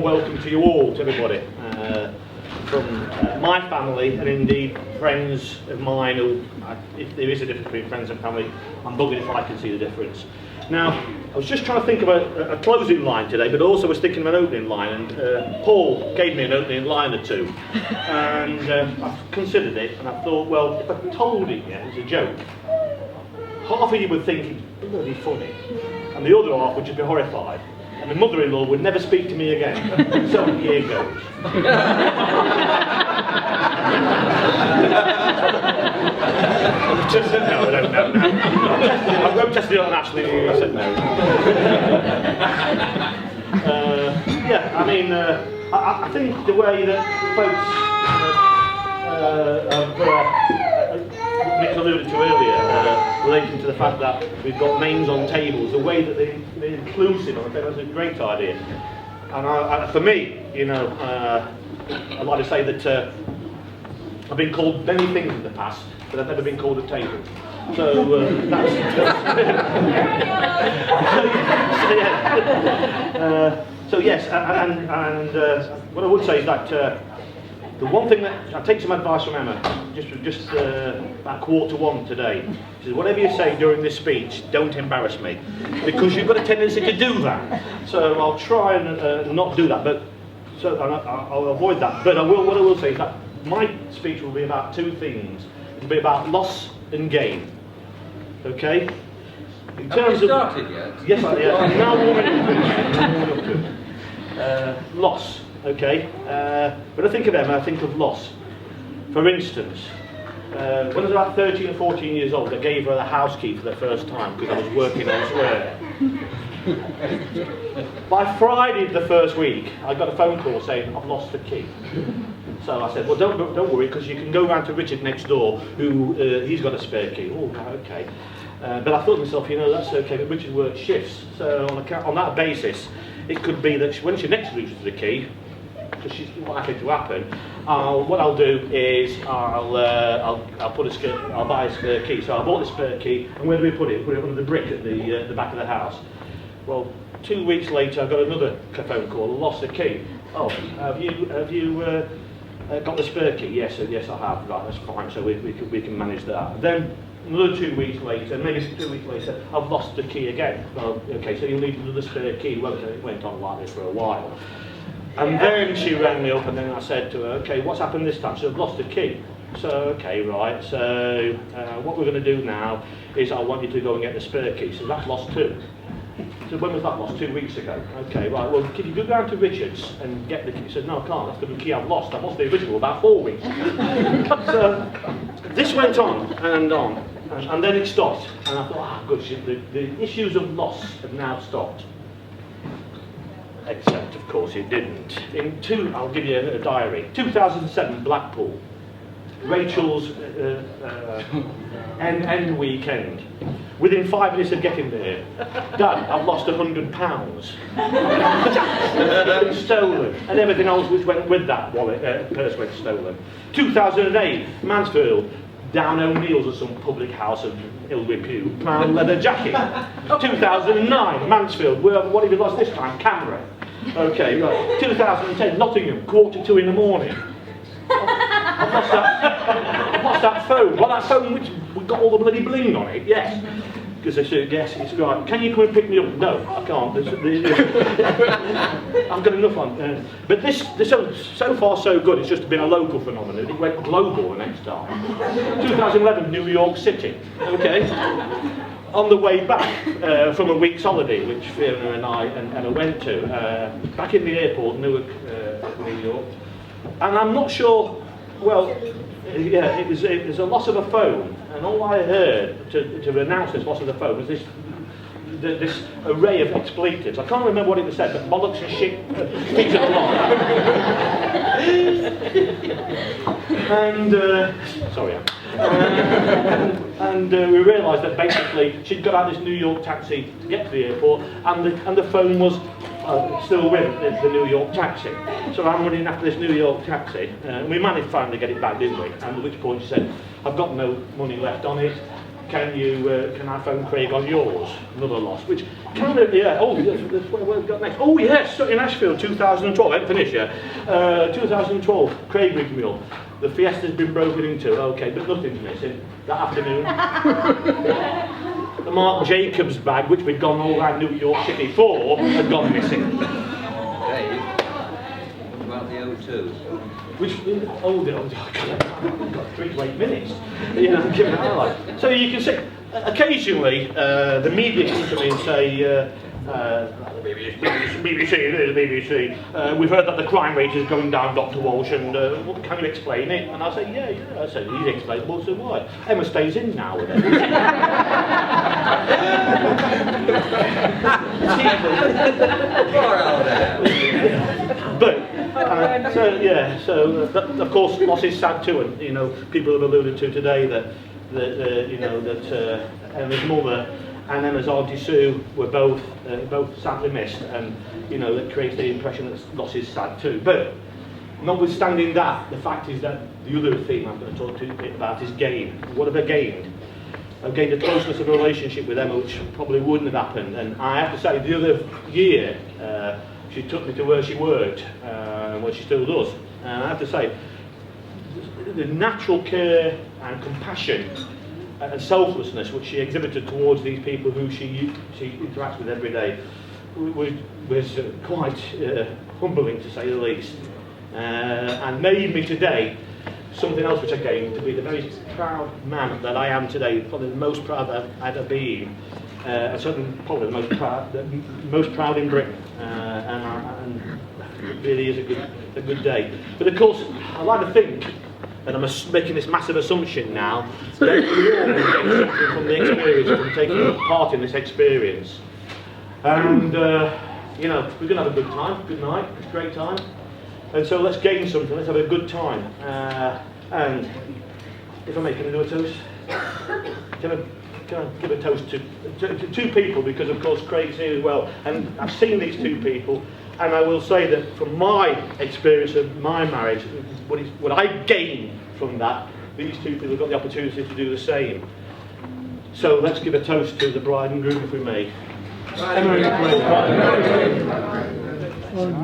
welcome to you all, to everybody, from my family and indeed friends of mine who, if there is a difference between friends and family, I'm bugging if I can see the difference. Now, I was just trying to think of a closing line today, but also was thinking of an opening line, and Paul gave me an opening line or two, and I've considered it, and I thought, well, if I told it as a joke, half of you would think it's bloody funny, and the other half would just be horrified. And my mother-in-law would never speak to me again. So here goes. Just said no, I don't know. I won't test it on Ashley. I said no. Yeah, I mean, I think the way that folks Nick alluded to earlier, relating to the fact that we've got names on tables, the way that they're inclusive, I think that's a great idea. And for me, you know, I'd like to say that I've been called many things in the past, but I've never been called a table. So that's so yes, and what I would say is that the one thing that I take some advice from Emma, just about 1:15 today. She says, whatever you say during this speech, don't embarrass me, because you've got a tendency to do that. So I'll try and not do that, but I'll avoid that. But what I will say is that my speech will be about two things. It'll be about loss and gain. Okay? In terms of started yet? Yes, now warming up. Loss. Okay, when I think of Emma, I think of loss. For instance, when I was about 13 or 14 years old, I gave her the house key for the first time because I was working elsewhere. By Friday the first week, I got a phone call saying, I've lost the key. So I said, well, don't worry, because you can go round to Richard next door, who he's got a spare key. Oh, okay. But I thought to myself, you know, that's okay, but Richard works shifts. So on that basis, it could be that when she next loses the key, because she's not likely to happen, what I'll do is I'll buy a spare key. So I bought the spare key, and where do we put it? Put it under the brick at the back of the house. Well, 2 weeks later, I got another phone call. Lost the key. Oh, have you got the spare key? Yes, I have. Right, that's fine. So we can manage that. Then another 2 weeks later, maybe 2 weeks later, I've lost the key again. Well, okay, so you'll need another spare key. Well, it went on like this for a while. And then she rang me up, and then I said to her, okay, what's happened this time? So I've lost the key. So, okay, right, so what we're going to do now is I want you to go and get the spare key. So that's lost too. So when was that lost? 2 weeks ago. Okay, right, well, can you go down to Richard's and get the key? He said, no, I can't, that's the key I've lost. I lost the original about 4 weeks ago. So this went on, and then it stopped. And I thought, good, the issues of loss have now stopped. Except, of course, it didn't. I'll give you a diary. 2007, Blackpool. Rachel's end weekend. Within 5 minutes of getting there, Dad, I've lost £100. It's been stolen, and everything else which went with that wallet, purse went stolen. 2008, Mansfield. Down O'Neill's at some public house of ill repute, brown leather jacket. 2009, Mansfield. What have you lost this time? Camera. Okay, right. 2010, Nottingham, 1:45 in the morning. I've lost that phone. Well, that phone which we got all the bloody bling on it. Yes. Because they said, yes, it's right. Can you come and pick me up? No, I can't. I've got enough on. But this so far so good. It's just been a local phenomenon. It went global the next time. 2011, New York City. Okay. On the way back from a week's holiday, which Fiona and I and Emma went to, back in the airport, Newark, New York, and I'm not sure. Well, yeah, it was a loss of a phone, and all I heard to announce this loss of the phone was this array of expletives. I can't remember what it was said, but bollocks and shit featured a lot. And sorry, and we realised that basically she'd got out this New York taxi to get to the airport, and the phone was still with the New York taxi. So I'm running after this New York taxi. We managed finally to get it back, didn't we? And at which point she said, I've got no money left on it. can I phone Craig on yours? Another loss, which kind of, yeah, oh, that's where we've got next. Oh yes, in Ashfield, 2012, I didn't finish yet. 2012, Craig rigged me up. The Fiesta's been broken into, okay, but nothing's missing. That afternoon, the Marc Jacobs bag, which we'd gone all around New York City for, had gone missing. Dave, what about the O2? Which, oh, I've got 3 to 8 minutes, you know, giving it a highlight. So you can see, occasionally, the media come to me and say, BBC, we've heard that the crime rate is going down, Dr. Walsh, and can you explain it? And I say, yeah. I said, he's explained, well, so why? Emma stays in now. But, so of course, loss is sad too, and you know, people have alluded to today that Emma's mother and Emma's Auntie Sue were both sadly missed, and you know, that creates the impression that loss is sad too. But notwithstanding that, the fact is that the other theme I'm going to talk to you about is gain. What have I gained? I've gained a closeness of a relationship with Emma, which probably wouldn't have happened. And I have to say, the other year, she took me to where she worked, where she still does. And I have to say, the natural care and compassion and selflessness which she exhibited towards these people who she interacts with every day was quite humbling, to say the least, and made me today something else which I gained, to be the very proud man that I am today, probably the most proud that I've ever been, and certainly probably the most proud in Britain, and it really is a good day. But of course, I like to think, and I'm making this massive assumption now, that we all get something from the experience, from taking part in this experience. And, you know, we're going to have a good time, good night, great time. And so let's gain something, let's have a good time. And if I may, can I do a toast? Can I give a toast to two people, because of course Craig's here as well. And I've seen these two people, and I will say that from my experience of my marriage, what I gained from that, these two people have got the opportunity to do the same. So let's give a toast to the bride and groom, if we may. Well,